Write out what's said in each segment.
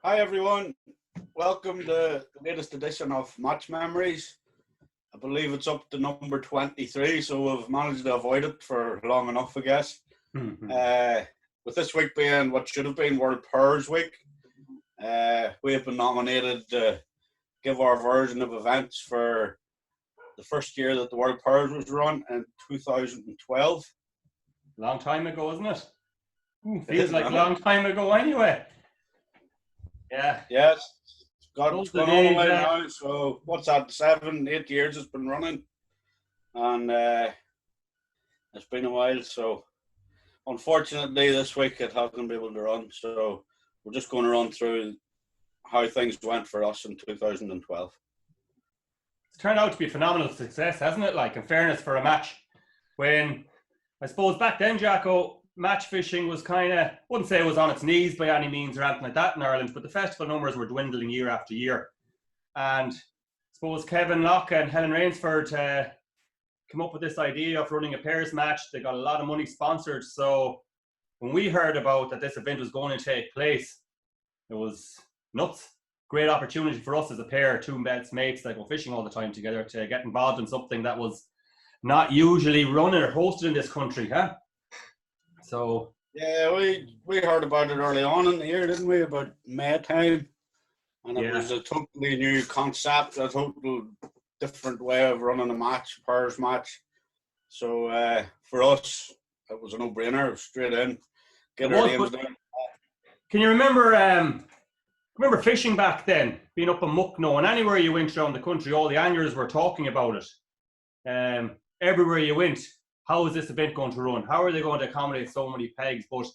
Hi everyone, welcome to the latest edition of Match Memories. I believe it's up to number 23, so we've managed to avoid it for long enough, I guess. With this week being what should have been World Pairs Week, we have been nominated to give our version of events for the first year that the World Pairs was run in 2012. Long time ago, isn't it? Feels like a long time ago anyway. Yeah. Yes. It's gone on a while now, so what's that, 7-8 years it's been running, and it's been a while, so unfortunately this week it hasn't been able to run, so we're just going to run through how things went for us in 2012. It's turned out to be a phenomenal success, hasn't it? Like, in fairness, for a match, when I suppose back then, Jacko, match fishing was kind of, wouldn't say it was on its knees by any means or anything like that in Ireland, but the festival numbers were dwindling year after year. And I suppose Kevin Locke and Helen Rainsford came up with this idea of running a pairs match. They got a lot of money sponsored. So when we heard about that this event was going to take place, it was nuts. Great opportunity for us as a pair, two best mates that go fishing all the time together, to get involved in something that was not usually run or hosted in this country, huh? So yeah, we heard about it early on in the year, didn't we? About May time, and it was a totally new concept, a total different way of running a match, pairs match. So for us, it was a no-brainer. Straight in, get our names down. Can you remember fishing back then, being up in Mucknow, and anywhere you went around the country, all the anglers were talking about it. Everywhere you went, how is this event going to run? How are they going to accommodate so many pegs? But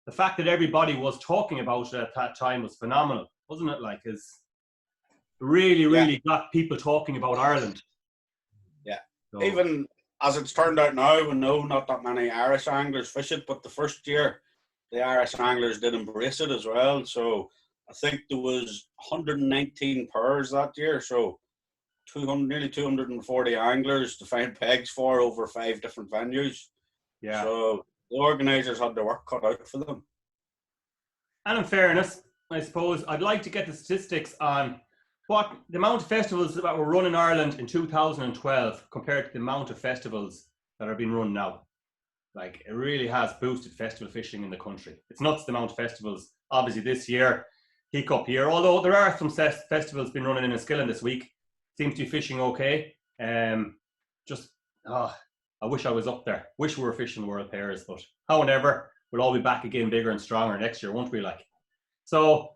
the fact that everybody was talking about it at that time was phenomenal, wasn't it? Like, it's really got people talking about Ireland. Yeah. So, even as it's turned out now, we know not that many Irish anglers fish it, but the first year, the Irish anglers did embrace it as well. So I think there was 119 pairs that year. So nearly 240 anglers to find pegs for over 5 different venues. Yeah. So the organisers had their work cut out for them. And in fairness, I suppose I'd like to get the statistics on what the amount of festivals that were run in Ireland in 2012 compared to the amount of festivals that are being run now. Like, it really has boosted festival fishing in the country. It's nuts the amount of festivals. Obviously this year, hiccup year, although there are some festivals been running in Enniskillen this week. Seems to be fishing okay. I wish I was up there. Wish we were fishing World Pairs, but however, we'll all be back again bigger and stronger next year, won't we? Like, so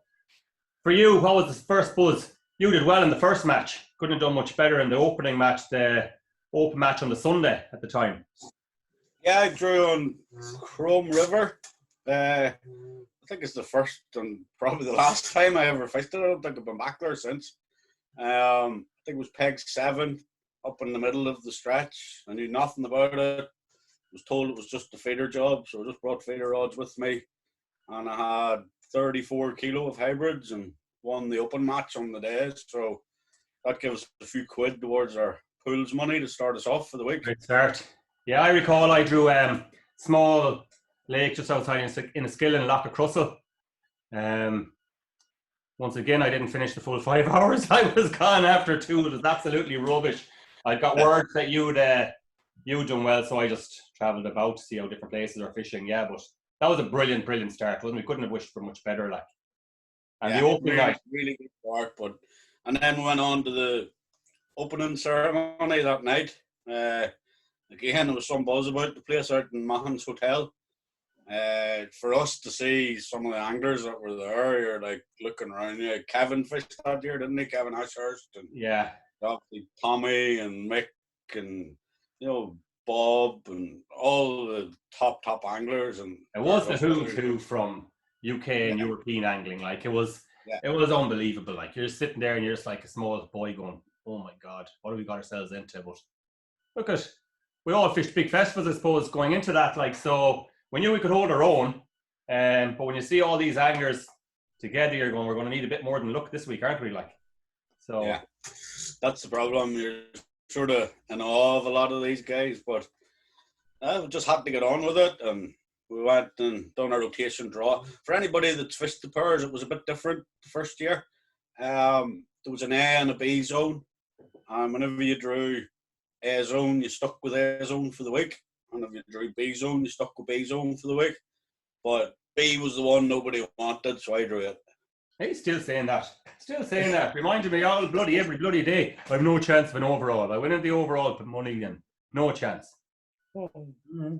for you, what was the first buzz? You did well in the first match. Couldn't have done much better in the opening match, the open match on the Sunday at the time. Yeah, I drew on Chrome River. I think it's the first and probably the last time I ever fished it. I don't think I've been back there since. I think it was peg 7 up in the middle of the stretch. I knew nothing about it. I was told it was just a feeder job, so I just brought feeder rods with me. And I had 34 kilo of hybrids and won the open match on the day. So that gives us a few quid towards our pools money to start us off for the week. Great start. Yeah, I recall I drew small lake just outside in Enniskillen, Loch Crussell. Once again, I didn't finish the full 5 hours. I was gone after 2. It was absolutely rubbish. I got word that you'd done well, so I just travelled about to see how different places are fishing. Yeah, but that was a brilliant start, wasn't it? We couldn't have wished for much better. Like, and the opening night, really good start. And then we went on to the opening ceremony that night. Again, there was some buzz about the place out in Mahon's Hotel. For us to see some of the anglers that were there, you're like looking around. Yeah, Kevin fished that year, didn't he? Kevin Ashurst, and obviously Tommy and Mick and Bob and all the top anglers. And it was the who's who from UK and European angling. Like, it was unbelievable. Like, you're sitting there and you're just like a small boy going, "Oh my God, what have we got ourselves into?" But look at, we all fished big festivals, I suppose, going into that. Like, so we knew we could hold our own. But when you see all these anglers together, you're going, we're going to need a bit more than luck this week, aren't we? Like, so yeah, that's the problem. You're sort of in awe of a lot of these guys, but I just had to get on with it. And we went and done a rotation draw. For anybody that's fished the pairs, it was a bit different the first year. There was an A and a B zone. And whenever you drew A zone, you stuck with A zone for the week. And if you drew B zone, you stuck with B zone for the week. But B was the one nobody wanted, so I drew it. He's still saying that. Still saying that. Reminding me every bloody day. I have no chance of an overall. I win in the overall, but money then. No chance. Mm-hmm.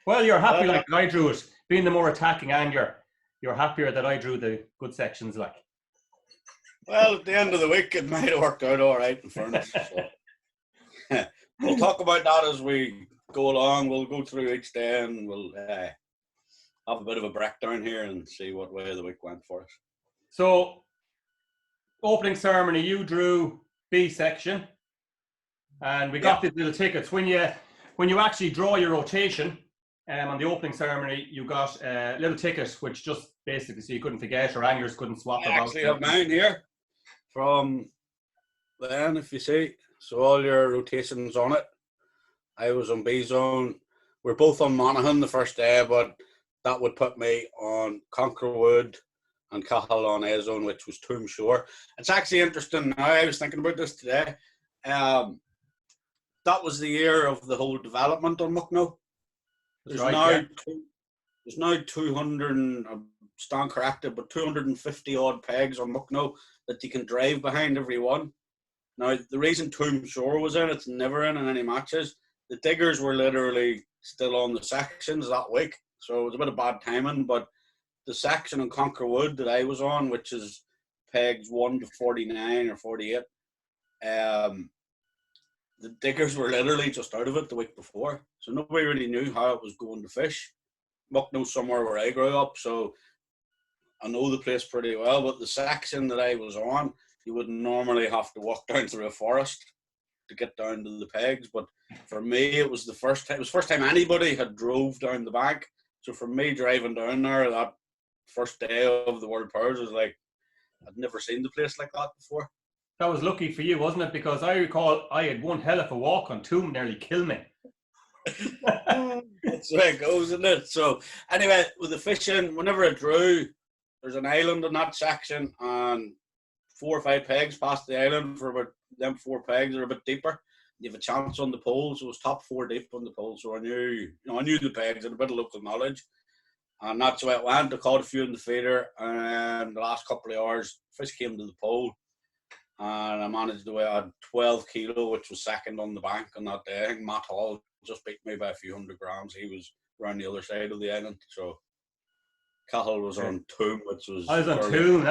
Well, you're happy like I drew it. Being the more attacking and you're happier that I drew the good sections like. Well, at the end of the week, it might have worked out all right, in fairness. So. We'll talk about that as we go along. We'll go through each day and we'll have a bit of a breakdown here and see what way the week went for us. So, opening ceremony, you drew B section, and we got these little tickets. When you actually draw your rotation on the opening ceremony, you got a little ticket, which just basically so you couldn't forget or anglers couldn't swap I about. actually have mine here from then, if you see. So all your rotations on it. I was on B zone. We're both on Monaghan the first day, but that would put me on Conquerwood and Cathal on A zone, which was Tomb Shore. It's actually interesting now. I was thinking about this today. That was the year of the whole development on Mucknow. There's now 200, and stand corrected, but 250 odd pegs on Mucknow that you can drive behind every one. Now, the reason Tomb Shore was in, it's never in any matches. The diggers were literally still on the sections that week, so it was a bit of bad timing, but the section on Conquerwood that I was on, which is pegs 1 to 49 or 48, the diggers were literally just out of it the week before, so nobody really knew how it was going to fish. Mucknow's somewhere where I grew up, so I know the place pretty well, but the section that I was on, you would normally have to walk down through a forest to get down to the pegs. But for me, it was the first time anybody had drove down the bank. So for me, driving down there that first day of the World Powers was like, I'd never seen the place like that before. That was lucky for you, wasn't it? Because I recall I had one hell of a walk on Tomb, nearly killed me. That's the way it goes, isn't it? So anyway, with the fishing, whenever I drew, there's an island in that section, and 4 or 5 pegs past the island for about them 4 pegs are a bit deeper. You have a chance on the pole, so it was top 4 deep on the pole. So I knew the pegs and a bit of local knowledge, and that's the way it went. I caught a few in the feeder, and the last couple of hours, fish came to the pole, and I managed to weigh 12 kilo, which was second on the bank on that day. I think Matt Hall just beat me by a few hundred grams. He was around the other side of the island, so Cathal was on Tomb, which was... I was on Tomb.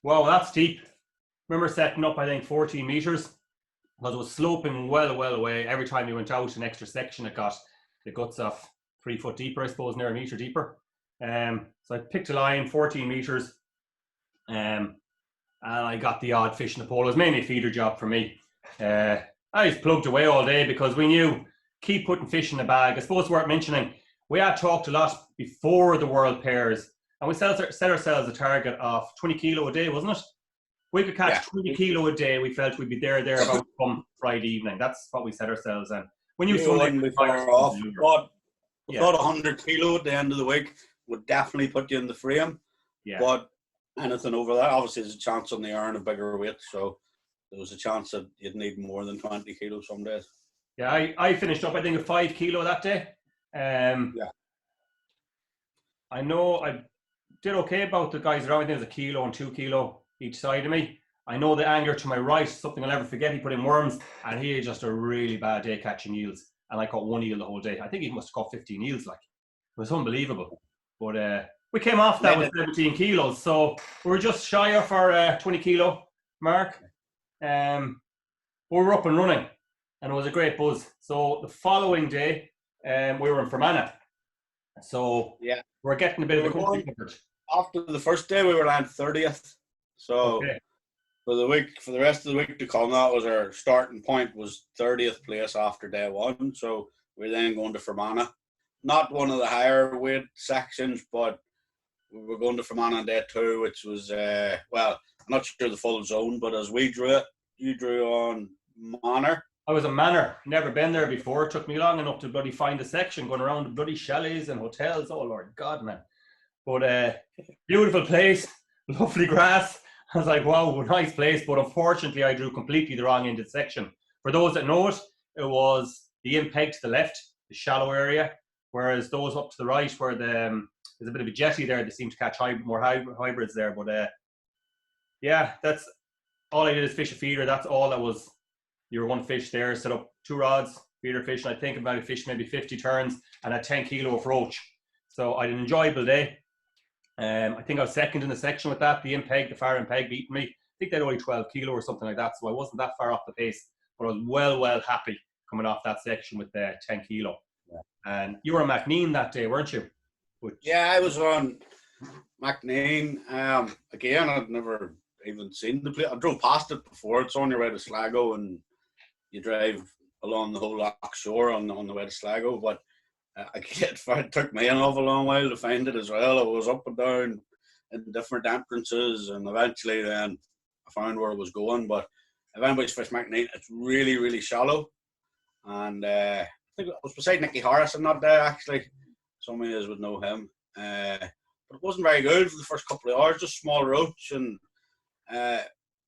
Wow, that's deep. Remember setting up, I think, 14 metres, because it was sloping well away. Every time you went out an extra section, it got the guts off 3 foot deeper, I suppose, near a metre deeper. So I picked a line, 14 metres, and I got the odd fish in the pole. It was mainly a feeder job for me. I just plugged away all day because we knew keep putting fish in the bag. I suppose it's worth mentioning, we had talked a lot before the World Pairs, and we set ourselves a target of 20 kilo a day, wasn't it? We could catch 20 kilo a day. We felt we'd be there about come Friday evening. That's what we set ourselves. And when you wouldn't be far off, but 100 kilo at the end of the week would definitely put you in the frame. Yeah. But anything over that, obviously, there's a chance on the iron of bigger weight. So there was a chance that you'd need more than 20 kilos some days. Yeah, I finished up, I think, at 5 kilo that day. I know I did okay about the guys around. I think it was 1 kilo and 2 kilo each side of me. I know the angler to my right, something I'll never forget, he put in worms, and he had just a really bad day catching eels. And I caught 1 eel the whole day. I think he must have caught 15 eels. Like, it was unbelievable. But we came off that with 17 kilos, so we were just shy of our 20 kilo mark. We were up and running, and it was a great buzz. So the following day, we were in Fermanagh. So we're getting a bit of a country coverage. After the first day, we were landing 30th. So for the rest of the week to come, that was our starting point, was 30th place after day 1. So we're then going to Fermanagh. Not one of the higher weight sections, but we were going to Fermanagh on day 2, which was, I'm not sure the full zone, but as we drew it, you drew on Manor. I was a manor, never been there before. It took me long enough to bloody find a section, going around the bloody chalets and hotels. Oh Lord God, man! But beautiful place, lovely grass. I was like, wow, nice place. But unfortunately, I drew completely the wrong ended section. For those that know it, it was the impeg to the left, the shallow area, whereas those up to the right, where there's a bit of a jetty there, they seem to catch more hybrids there. But yeah, that's all I did is fish a feeder. That's all that was. You were one fish there, set up 2 rods, feeder fish, and I think about fished maybe 50 turns and had 10 kilo of roach. So I had an enjoyable day. I think I was second in the section with that. The far impeg beat me. I think they had only 12 kilo or something like that, so I wasn't that far off the pace. But I was well happy coming off that section with 10 kilo. Yeah. And you were on MacNean that day, weren't you? Yeah, I was on MacNean. Again, I'd never even seen the place. I drove past it before. It's on your way to Sligo, and you drive along the whole loch shore on the way to Sligo. But it took me an awful long while to find it as well. I was up and down in different entrances, and eventually then I found where I was going. But if anybody's fished MacNean, it's really shallow. And I think I was beside Nicky Harrison that day, actually. Some of you would know him. But it wasn't very good for the first couple of hours, just small roach. And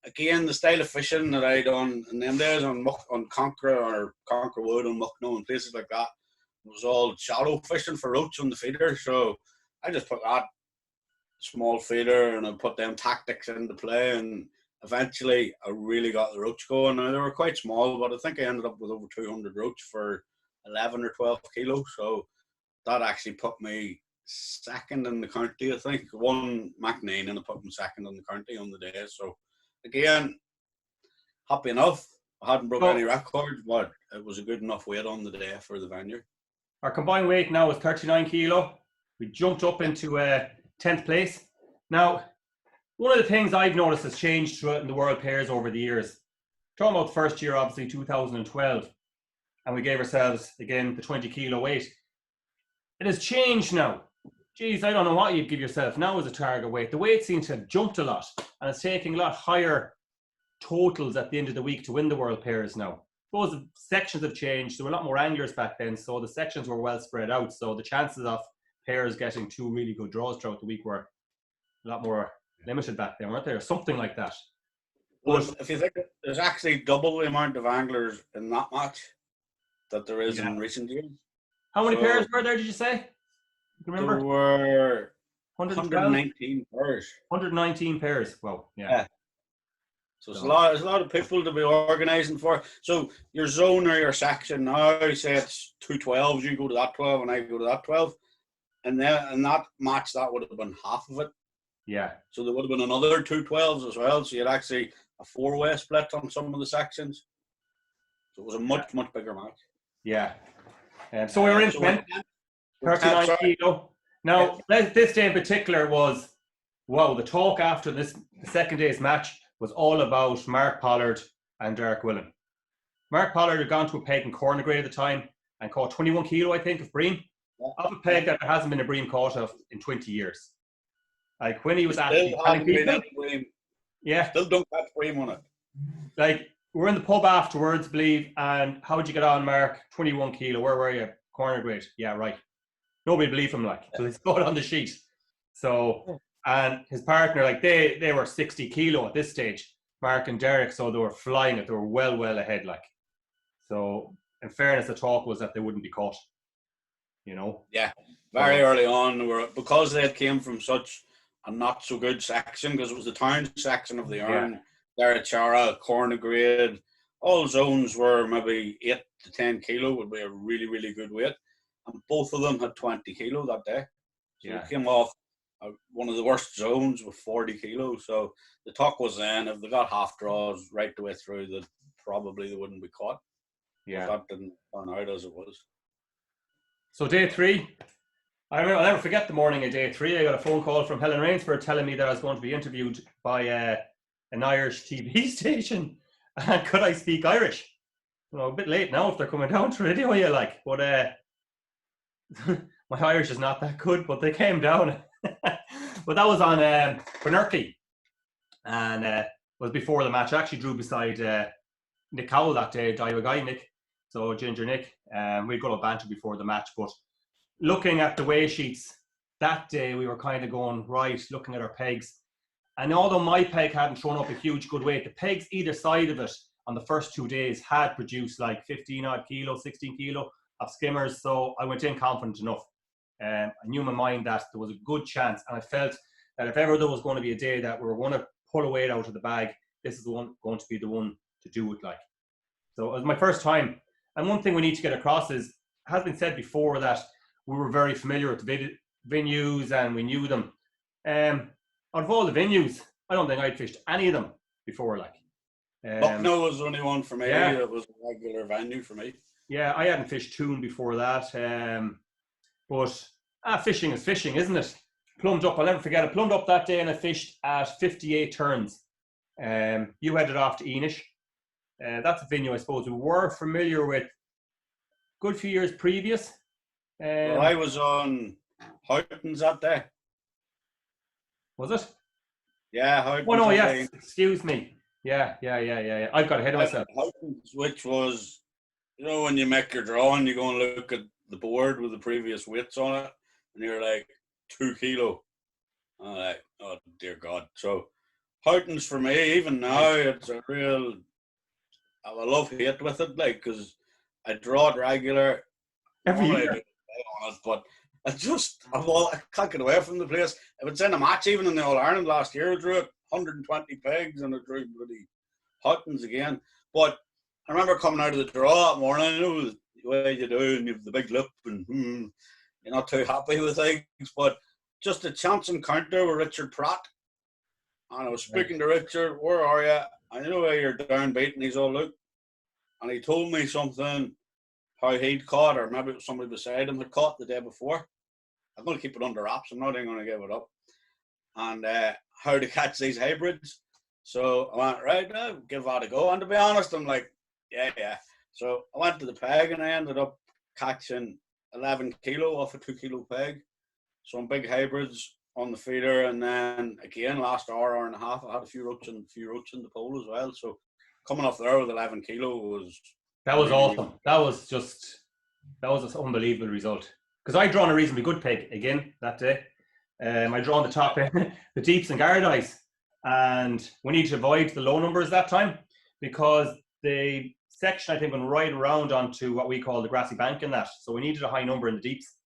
again, the style of fishing that I done in them days on Conqueror Wood and Mucknow and places like that was all shallow fishing for roach on the feeder. So I just put that small feeder and I put them tactics into play, and eventually I really got the roach going. Now, they were quite small, but I think I ended up with over 200 roach for 11 or 12 kilos. So that actually put me second in the county, I think. Won MacNean and I put me second in the county on the day. So again, happy enough. I hadn't broke any records, but it was a good enough weight on the day for the venue. Our combined weight now is 39 kilo. We jumped up into 10th place. Now, one of the things I've noticed has changed throughout in the World Pairs over the years. Talking about the first year, obviously 2012, and we gave ourselves again the 20 kilo weight. It has changed now. Geez, I don't know what you'd give yourself now as a target weight. The weight seems to have jumped a lot, and it's taking a lot higher totals at the end of the week to win the World Pairs now. Those sections have changed. There were a lot more anglers back then, so the sections were well spread out. So the chances of pairs getting 2 really good draws throughout the week were a lot more limited back then, weren't there? Or something like that. Well, if you think there's actually double the amount of anglers in that match that there is in recent years. How many pairs were there, did you say? You remember? There were 119 pairs. 119 pairs. Well, yeah. So it's a lot of people to be organising for. So your zone or your section now, say it's 2 12s, you go to that 12 and I go to that 12. And then in that match, that would have been half of it. Yeah. So there would have been another 2 12s as well. So you had actually a 4-way split on some of the sections. So it was a much bigger match. Yeah. So we were in 39 kilo. Now, this day in particular was, wow, the talk after the second day's match was all about Mark Pollard and Derek Willen. Mark Pollard had gone to a peg in Cornagrade at the time and caught 21 kilo, I think, of bream. Off a peg that there hasn't been a bream caught of in 20 years. Like when he was actually telling people, still don't catch bream on it. Like we're in the pub afterwards, I believe, and how'd you get on, Mark? 21 kilo. Where were you? Cornagrade. Yeah, right. Nobody believed him, like, so he saw it on the sheet. So, and his partner, like they were 60 kilo at this stage, Mark and Derek, so they were flying it. They were well ahead, like. So, in fairness, the talk was that they wouldn't be caught. You know. Yeah, very early on, because they came from such a not so good section, because it was the town section of the Erne, Derechara, Cornagrade, all zones were maybe 8 to 10 kilo would be a really good weight, and both of them had 20 kilo that day. So they came off one of the worst zones with 40 kilos. So the talk was then, if they got half draws right the way through, that probably they wouldn't be caught. Yeah, but that didn't turn out as it was. So day 3, I'll never forget the morning of day 3. I got a phone call from Helen Rainsford telling me that I was going to be interviewed by an Irish TV station, and could I speak Irish? You know, a bit late now if they're coming down to radio, you like, but my Irish is not that good, but they came down. But that was on Benurkey, and was before the match. I actually drew beside Nick Cowell that day, Iowa guy, Nick. So Ginger Nick. We had got a banter before the match, but looking at the weigh sheets that day, we were kind of going, right, looking at our pegs. And although my peg hadn't thrown up a huge good weight, the pegs either side of it on the first 2 days had produced like 15 odd kilo, 16 kilo of skimmers. So I went in confident enough. I knew in my mind that there was a good chance. And I felt that if ever there was going to be a day that we were going to pull a weight out of the bag, this is going to be the one to do it like. So it was my first time. And one thing we need to get across is, it has been said before that we were very familiar with the venues and we knew them. Out of all the venues, I don't think I'd fished any of them before. Like, Bucknell was the only one for me. Yeah. It was a regular venue for me. Yeah, I hadn't fished Toon before that. But fishing is fishing, isn't it? Plumbed up, I'll never forget it. Plumbed up that day and I fished at 58 turns. You headed off to Enish. That's a venue I suppose we were familiar with good few years previous. Well, I was on Houghton's that day. Was it? Yeah, Houghton's. Oh no, yes. Excuse me. Yeah. I've got ahead of myself. Houghton's, which was, when you make your drawing, you go and look at the board with the previous weights on it, and you're like 2 kilo. I'm like, oh dear God. So Houghton's for me, even now, it's a real. I love hate with it, like, because I draw it regular Every year. On it, but I can't get away from the place. If it's in a match, even in the All Ireland last year, I drew it 120 pegs and I drew bloody Houghton's again. But I remember coming out of the draw that morning, the way you do, and you have the big lip, and you're not too happy with things. But just a chance encounter with Richard Pratt, and I was speaking to Richard, where are you? I know where you're downbeat, and he's all, look, and he told me something. How he'd caught, or maybe it was somebody beside him had caught the day before. I'm going to keep it under wraps. I'm not even going to give it up. And how to catch these hybrids. So I went, right, now, give that a go. And to be honest, I'm like, yeah. So I went to the peg and I ended up catching 11 kilo off a 2 kilo peg. Some big hybrids on the feeder. And then again, last hour and a half, I had a few roach in the pole as well. So coming off there with 11 kilo was... That was awesome. That was an unbelievable result. Because I drawn a reasonably good peg again that day. I drawn the top end, the deeps and Gardice. And we need to avoid the low numbers that time because the section, I think, went right around onto what we call the grassy bank in that. So we needed a high number in the deeps.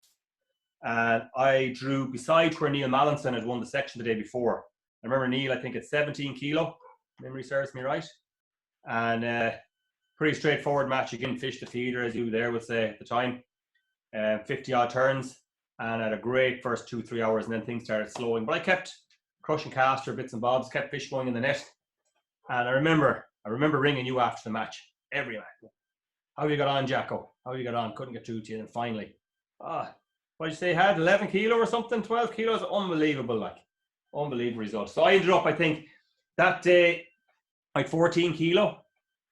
And I drew beside where Neil Mallinson had won the section the day before. I remember Neil, I think, at 17 kilo. Memory serves me right. And... pretty straightforward match again. Fish the feeder, as you there would say at the time. 50 odd turns and had a great first 2-3 hours, and then things started slowing. But I kept crushing caster bits and bobs, kept fish going in the net. And I remember ringing you after the match, every match. How you got on, Jacko? How you got on? Couldn't get through to you. And finally, what did you say? Had 11 kilo or something? 12 kilos? Unbelievable, unbelievable result. So I ended up, I think, that day, like 14 kilo.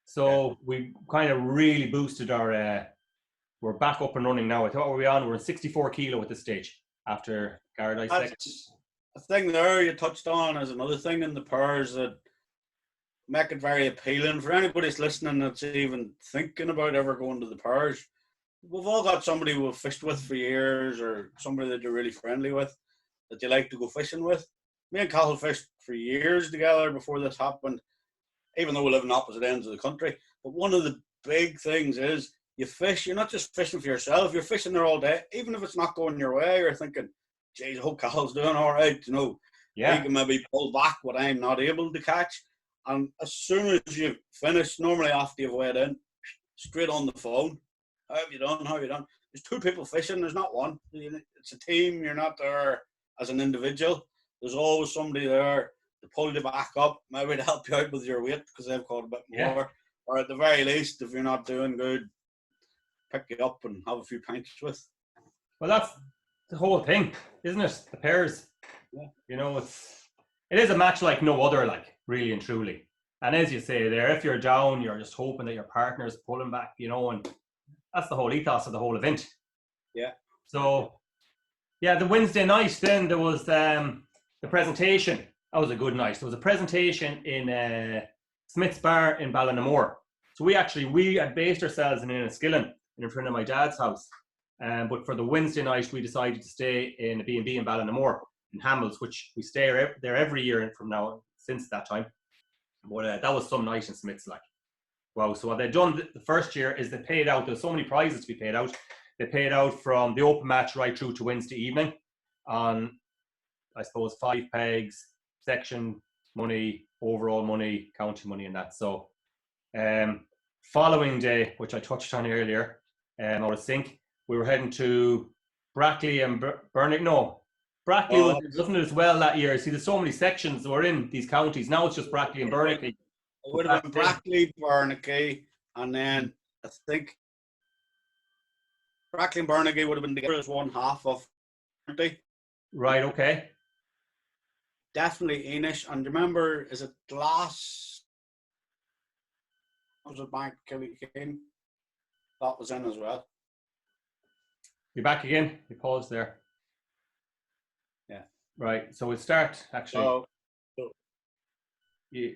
So we kind of really boosted our, we're back up and running now. I thought, we're on? We're in 64 kilo at this stage after Gardice second. A thing there you touched on is another thing in the pairs that make it very appealing for anybody that's listening that's even thinking about ever going to the pairs. We've all got somebody we've fished with for years or somebody that you're really friendly with that you like to go fishing with. Me and Cathal fished for years together before this happened, even though we live in opposite ends of the country. But one of the big things is you fish, you're not just fishing for yourself, you're fishing there all day. Even if it's not going your way, you're thinking, geez, I hope Cathal's doing all right. He can maybe pull back what I'm not able to catch. And as soon as you finish, normally after you've weighed in, straight on the phone. How have you done? There's two people fishing, there's not one. It's a team, you're not there as an individual. There's always somebody there to pull you back up, maybe to help you out with your weight because they've caught a bit more. Or at the very least, if you're not doing good, pick you up and have a few pints with. Well, that's the whole thing, isn't it? The pairs. Yeah. It is a match like no other, really and truly. And as you say there, if you're down, you're just hoping that your partner's pulling back, and that's the whole ethos of the whole event. Yeah. So, the Wednesday night, then there was the presentation. That was a good night. There was a presentation in Smith's Bar in Ballinamore. So we had based ourselves in Enniskillen in front of my dad's house. But for the Wednesday night, we decided to stay in a B&B in Ballinamore in Hamels, which we stay there every year from now since that time. But that was some night in Smiths, like. Wow. So what they've done the first year is they paid out, there's so many prizes to be paid out. They paid out from the open match right through to Wednesday evening on, I suppose, 5 pegs, section money, overall money, county money, and that. So following day, which I touched on earlier, I was think we were heading to Brackley and Brackley wasn't it as well that year. See, there's so many sections that were in these counties. Now it's just Brackley and Bernicky. It would have been Brackley, Bernicky, and then I think Brackley and Bernicky would have been together as one half of Bernicky. Right, okay. Definitely Enish. And remember, is it Glass? Was it Bank Killy King? That was in as well. You're back again? You paused there. Yeah. Right, so we'll start actually.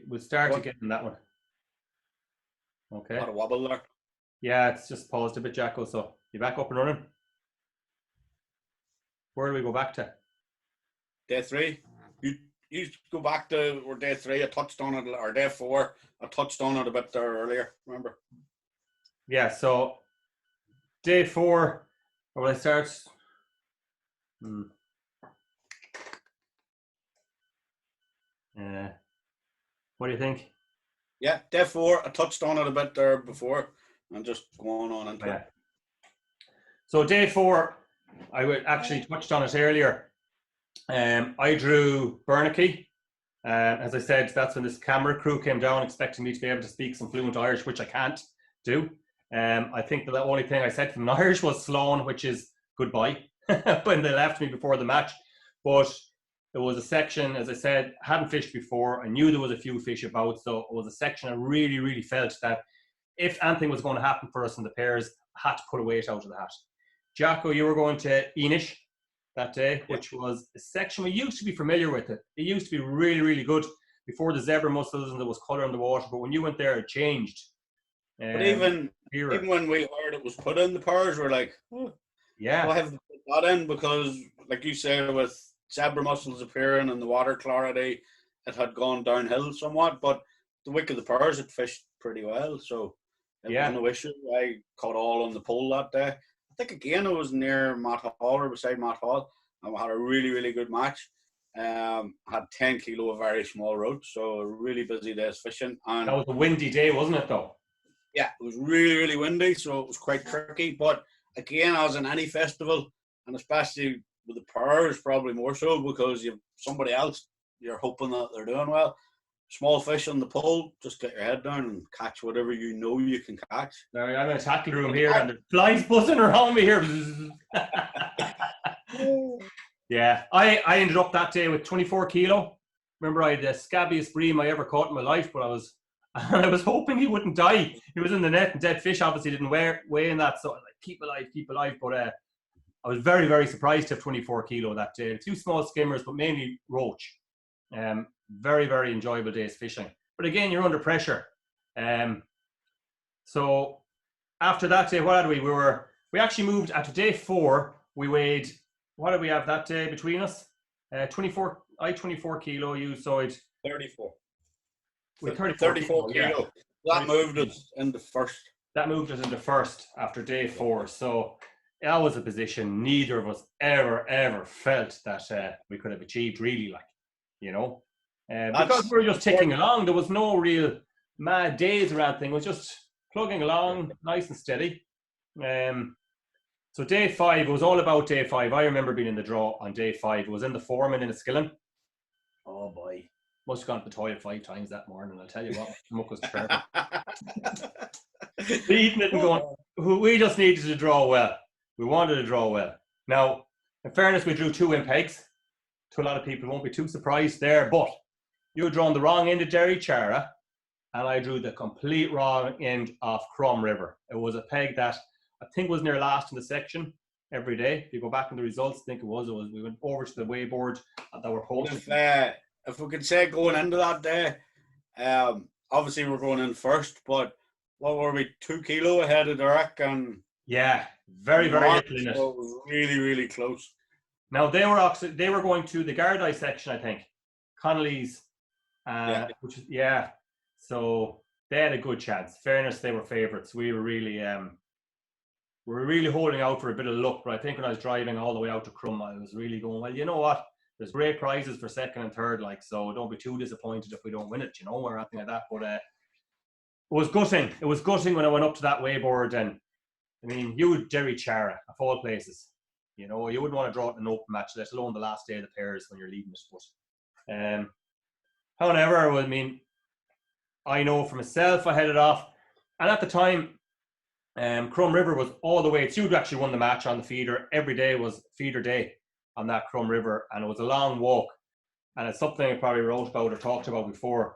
We'll start again on that one. Okay. Not a wobble there. Yeah, it's just paused a bit, Jacko. So you're back up and running. Where do we go back to? Day 3. You go back to or day 3. I touched on it, or day 4. I touched on it a bit there earlier. Remember? Yeah. So day 4. Or will I start? What do you think? Yeah, day 4. I touched on it a bit there before. I'm just going on into it. So day 4, I actually touched on it earlier. I drew Bernicky. As I said, that's when this camera crew came down expecting me to be able to speak some fluent Irish, which I can't do. I think the only thing I said to them in Irish was Sloan, which is goodbye, when they left me before the match. But it was a section, as I said, hadn't fished before. I knew there was a few fish about, so it was a section I really, really felt that if anything was going to happen for us in the pairs, I had to put a weight out of the hat. Jacko, you were going to Enish that day, which was a section we used to be familiar with. It used to be really, really good before the zebra mussels and there was colour in the water. But when you went there, it changed. But even when we heard it was put in the pairs, we're like, oh, yeah, why have they put that in? Because, like you said, with zebra mussels appearing and the water clarity, it had gone downhill somewhat. But the wick of the pairs, it fished pretty well. So it was no issue. I caught all on the pole that day. I think again it was near Matt Hall or beside Matt Hall, and we had a really, really good match. Had 10 kilo of very small roach, so a really busy day's fishing. And that was a windy day, wasn't it, though? Yeah, it was really, really windy, so it was quite tricky. But again, as in any festival, and especially with the pairs, probably more so because you've somebody else you're hoping that they're doing well. Small fish on the pole, just get your head down and catch whatever you know you can catch. I'm in a tackle room here and the flies buzzing around me here. Yeah, I ended up that day with 24 kilo. Remember, I had the scabbiest bream I ever caught in my life, but I was hoping he wouldn't die. He was in the net and dead fish obviously didn't weigh in that, so I was like, keep alive. But I was very, very surprised to have 24 kilo that day. 2 small skimmers, but mainly roach. Very, very enjoyable day's fishing. But again, you're under pressure. So after that day, what had we? We actually moved after day 4. We weighed, what did we have that day between us? 24 kilo, you soid 34. With 34 kilo. Yeah. That moved us into first. That moved us into first after day 4. So that was a position neither of us ever felt that we could have achieved, really, like, you know. Because we were just ticking along. There was no real mad days or anything. It was just plugging along, nice and steady. So day 5, it was all about day 5. I remember being in the draw on day 5. It was in the foreman in Enniskillen. Oh boy. Must have gone to the toilet 5 times that morning. I'll tell you what, the muck was terrible. Eating it and going, we just needed to draw well. We wanted to draw well. Now, in fairness, we drew 2 in pegs. To a lot of people, won't be too surprised there, but you were drawing the wrong end of Derry Chara, and I drew the complete wrong end of Crom River. It was a peg that I think was near last in the section every day. If you go back in the results, I think it was we went over to the weighboard that were holding. If we could say going into that day, obviously we're going in first, but what were we, 2 kilo ahead of Derek and Yeah, very, very Mark, little in it. so it was really, really close. Now they were going to the Gardaí section, I think, Connolly's, which is So they had a good chance. Fairness, they were favourites. We were really holding out for a bit of luck. But I think when I was driving all the way out to Crum, I was really going, well, you know what? There's great prizes for second and third, like, so don't be too disappointed if we don't win it, or anything like that. But it was gutting. It was gutting when I went up to that weighboard, and I mean, you would Jerry Chara of all places. You wouldn't want to draw it in an open match, let alone the last day of the pairs when you're leading it. But however, I mean, I know for myself, I headed off, and at the time, Crum River was all the way. You'd actually won the match on the feeder. Every day was feeder day on that Crum River, and it was a long walk. And it's something I probably wrote about or talked about before.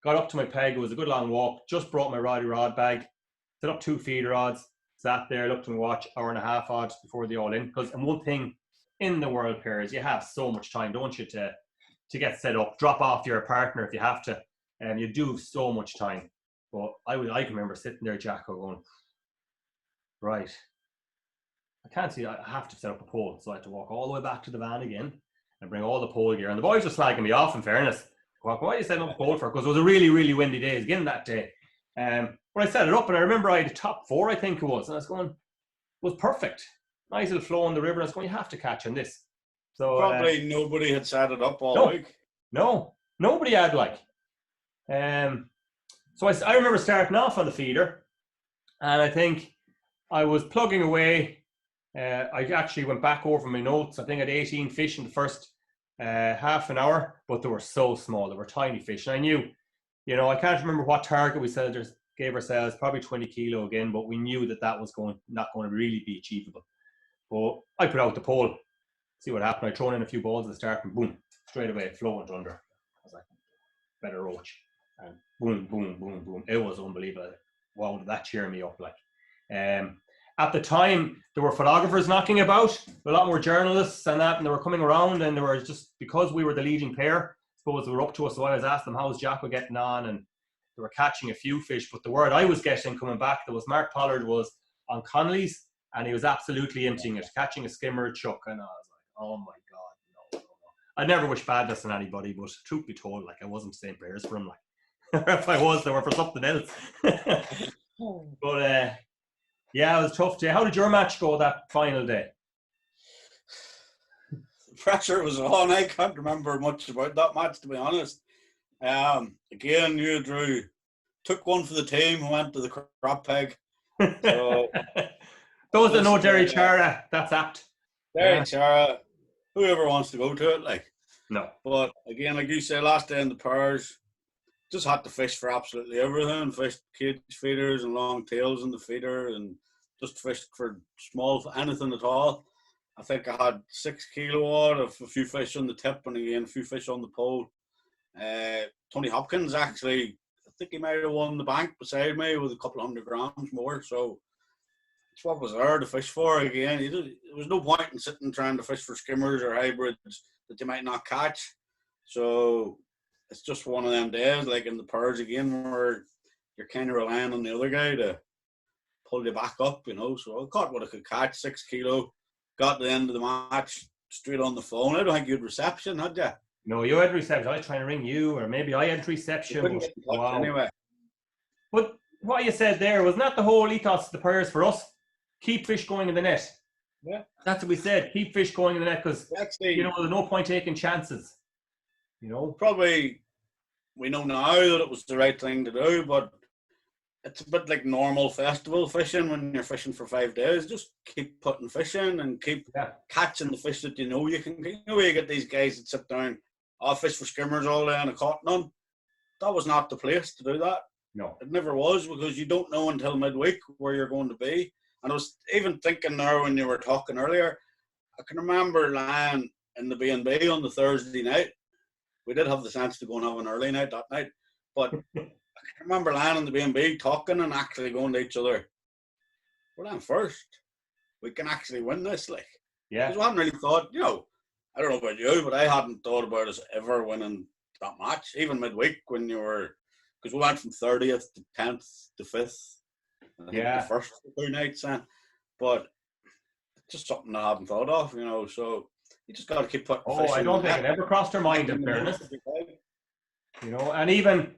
Got up to my peg. It was a good long walk. Just brought my roddy rod bag. Set up 2 feeder rods. Sat there, looked at my watch, hour and a half odds before the all in. And one thing in the World Pairs, you have so much time, don't you, to get set up, drop off your partner if you have to. And you do have so much time. But I can remember sitting there, Jacko, going, right, I can't see, I have to set up a pole. So I had to walk all the way back to the van again and bring all the pole gear. And the boys were slagging me off, in fairness. Why are you setting up a pole for? Because it was a really, really windy day again that day. But I set it up, and I remember I had a top 4, I think it was, and I was going, it was perfect. Nice little flow in the river. I was going, you have to catch on this. So probably nobody had set it up all week. No, nobody had, like. So I remember starting off on the feeder, and I think I was plugging away. I actually went back over my notes. I think I had 18 fish in the first half an hour, but they were so small. They were tiny fish. And I knew, I can't remember what target we gave ourselves, probably 20 kilo again, but we knew that was not going to really be achievable. But I put out the pole, see what happened. I thrown in a few balls at the start, and boom, straight away, flow went under. I was like, better roach. And boom, boom, boom, boom. It was unbelievable. Wow, did that cheer me up, like. At the time, there were photographers knocking about, a lot more journalists and that, and they were coming around, and they were just, because we were the leading pair, I suppose they were up to us, so I was asking them, how's Jacko getting on? And they were catching a few fish, but the word I was getting coming back, there was Mark Pollard was on Connolly's, and he was absolutely emptying it, catching a skimmer, a chuck, and I was like, oh my God, no. I never wish badness on anybody, but truth be told, like, I wasn't the same players for him, like, if I was, they were for something else. But yeah, it was a tough day. How did your match go that final day? The pressure was on. I can't remember much about that match, to be honest. Again, you Drew took one for the team and went to the crop peg. So those that know Derry Chara, that's apt. Derry Chara, whoever wants to go to it, like. No. But again, like you said, last day in the pairs, just had to fish for absolutely everything. Fished cage feeders and long tails in the feeder, and just fished for anything at all. I think I had 6 kilo odd of a few fish on the tip, and again a few fish on the pole. Tony Hopkins actually, I think he might have won the bank beside me with a couple 100 grams more. So it's what was there to fish for. Again, there was no point in sitting trying to fish for skimmers or hybrids that you might not catch. So it's just one of them days, like in the pairs again, where you're kind of relying on the other guy to pull you back up, So I caught what I could catch, 6 kilo. Got to the end of the match, straight on the phone. I don't think you had reception, had you? No, you had reception. I was trying to ring you, or maybe I had reception. Wow. Anyway. But what you said there, wasn't that the whole ethos of the pairs for us? Keep fish going in the net. Yeah. That's what we said. Keep fish going in the net, because, there's no point taking chances. Probably we know now that it was the right thing to do, but it's a bit like normal festival fishing when you're fishing for 5 days. Just keep putting fish in and keep catching the fish that you can. You get these guys that sit down, I'll fish for skimmers all day and I caught none. That was not the place to do that. No. It never was, because you don't know until midweek where you're going to be. And I was even thinking there when you were talking earlier, I can remember lying in the B&B on the Thursday night. We did have the chance to go and have an early night that night, but I can remember lying in the B&B talking and actually going to each other, we're on first. We can actually win this, like. Yeah. Because we hadn't really thought, I don't know about you, but I hadn't thought about us ever winning that match, even midweek when you were because we went from 30th to 10th to 5th. I think the first 2 nights, but it's just something I haven't thought of, so you just got to keep putting fish I don't think it ever crossed our mind, in fairness. And even,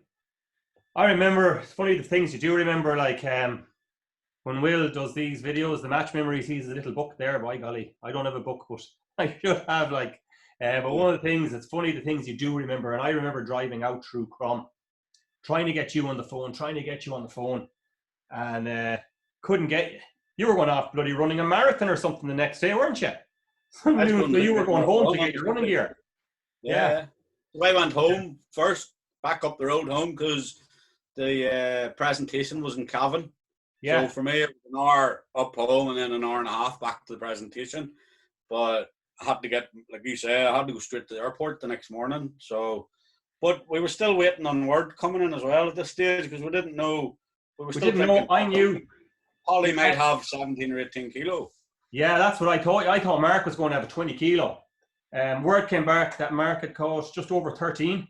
I remember, it's funny the things you do remember, like when Will does these videos, the match memories, he's a little book there, by golly. I don't have a book, but I should have, but one of the things, it's funny the things you do remember, and I remember driving out through Crom, trying to get you on the phone, and couldn't get you. You were going off bloody running a marathon or something the next day, weren't you? So you were going home to get your running gear. Yeah. So I went home first, back up the road home, because the presentation was in Cavan. Yeah. So for me, it was an hour up home and then an hour and a half back to the presentation. But I had to get, like you say, I had to go straight to the airport the next morning. So, but we were still waiting on word coming in as well at this stage, because we didn't know. We didn't know. I knew Ollie might have 17 or 18 kilo. Yeah, that's what I thought. I thought Mark was going to have a 20 kilo. Word came back that Mark had cost just over 13.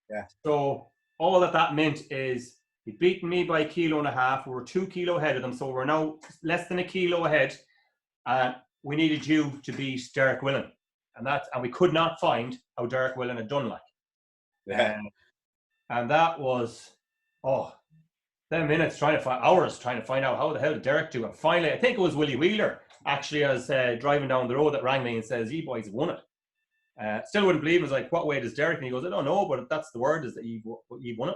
Yeah. So all that meant is he'd beaten me by 1.5 kilos. We were 2 kilo ahead of them, so we're now less than 1 kilo ahead. And we needed you to beat Derek Willen, and we could not find how Derek Willen had done Yeah. And that was 10 minutes hours trying to find out how the hell did Derek do. And finally, I think it was Willie Wheeler actually, as driving down the road, that rang me and says, "You boys won it." Still wouldn't believe it. I was like, "What way does Derek?" And he goes, "I don't know, but that's the word, is that you won it."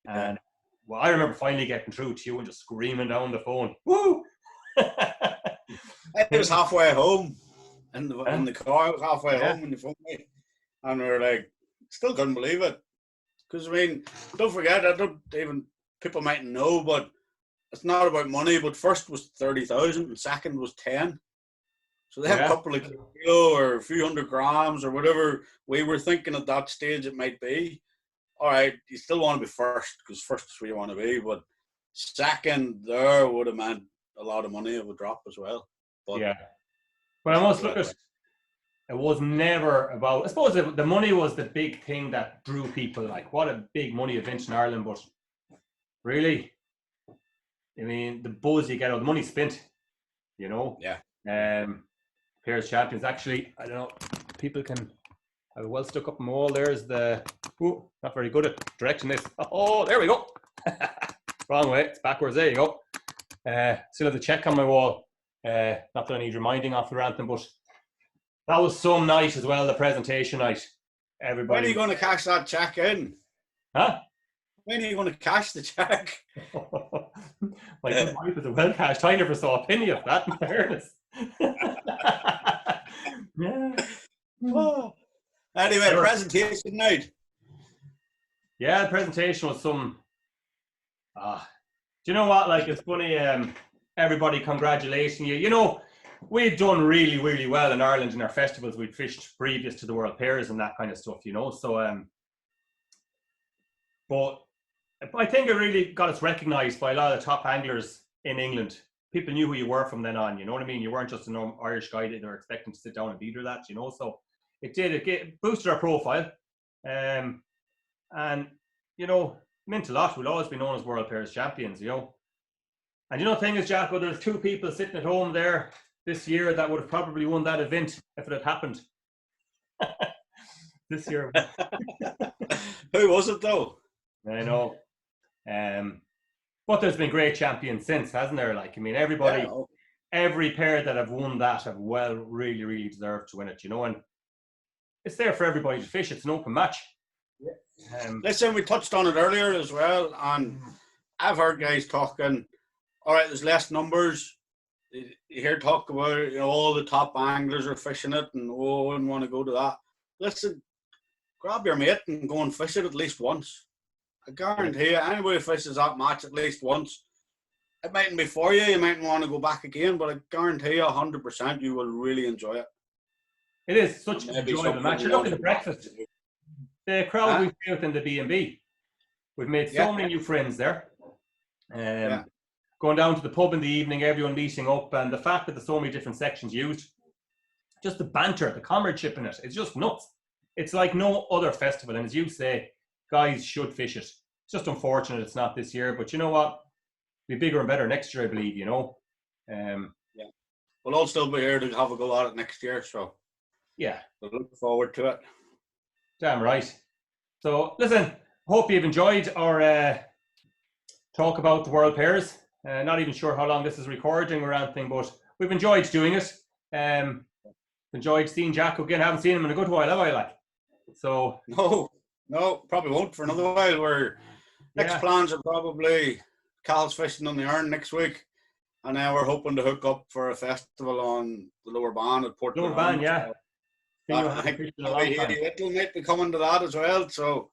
And well, I remember finally getting through to you and just screaming down the phone, "Woo!" It was halfway home in the car. I was halfway home when you phoned me, and we were like, still couldn't believe it. Because don't forget, people mightn't know, but it's not about money. But first was 30,000, and second was 10. So they have a couple of kilo or a few hundred grams or whatever we were thinking at that stage it might be. All right, you still want to be first, because first is where you want to be. But second there would have meant a lot of money. It would drop as well. But I must look at it. Was never about, I suppose the money was the big thing that drew people. Like, what a big money event in Ireland, but really, the buzz you get out, the money spent, Pairs champions, actually, I don't know, people can have a well stuck up on the wall. There's not very good at directing this. Oh, there we go. Wrong way, it's backwards. There you go. Still have the check on my wall. Not that I need reminding off the anthem, but that was some night as well, the presentation night. Everybody. When are you going to cash that check in? Huh? When are you going to cash the check? My good wife was a well cashed. I never saw a penny of that, in fairness. Anyway, presentation night. Yeah, the presentation was some. Do you know what? Like, it's funny. Everybody congratulating you. We'd done really, really well in Ireland in our festivals. We'd fished previous to the World Pairs and that kind of stuff, So, but I think it really got us recognised by a lot of the top anglers in England. People knew who you were from then on. You know what I mean? You weren't just an Irish guy that they were expecting to sit down and beat her that. So it boosted our profile, and meant a lot. We'll always be known as World Pairs champions. And the thing is, Jacko, there's 2 people sitting at home there this year that would have probably won that event if it had happened. This year. Who was it though? I know. But there's been great champions since, hasn't there? Everybody, every pair that have won that have really, really deserved to win it, and it's there for everybody to fish. It's an open match. Yeah. Listen, we touched on it earlier as well, and I've heard guys talking, all right, there's less numbers. You hear talk about it, all the top anglers are fishing it, and I wouldn't want to go to that. Listen, grab your mate and go and fish it at least once. I guarantee you, anybody fishes that match at least once. It mightn't be for you, you mightn't want to go back again, but I guarantee you 100% you will really enjoy it. It is such an enjoyable match. Look at the breakfast. The crowd we've built in the B&B. We've made so many new friends there. Going down to the pub in the evening, everyone meeting up, and the fact that there's so many different sections used, just the banter, the comradeship in it, it's just nuts. It's like no other festival, and as you say, guys should fish it. It's just unfortunate it's not this year. But you know what? Be bigger and better next year, I believe. You know. Yeah. We'll all still be here to have a go at it next year. So yeah, we'll look forward to it. Damn right. So listen, hope you've enjoyed our talk about the World Pairs. Not even sure how long this is recording or anything, but we've enjoyed doing it. Enjoyed seeing Jacko again. Haven't seen him in a good while, have I? Like, so no, probably won't for another while. We're next plans are probably Cal's fishing on the Earn next week, and now we're hoping to hook up for a festival on the Lower Ban at Port. Lower Ban, yeah. I think Little might be coming to that as well, so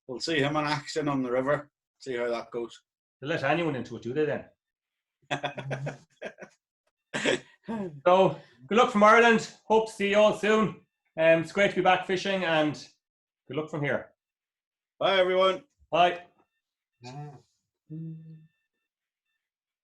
we'll see him in action on the river. See how that goes. They let anyone into it, do they then? So good luck from Ireland. Hope to see you all soon. It's great to be back fishing, and good luck from here. Bye everyone. Bye.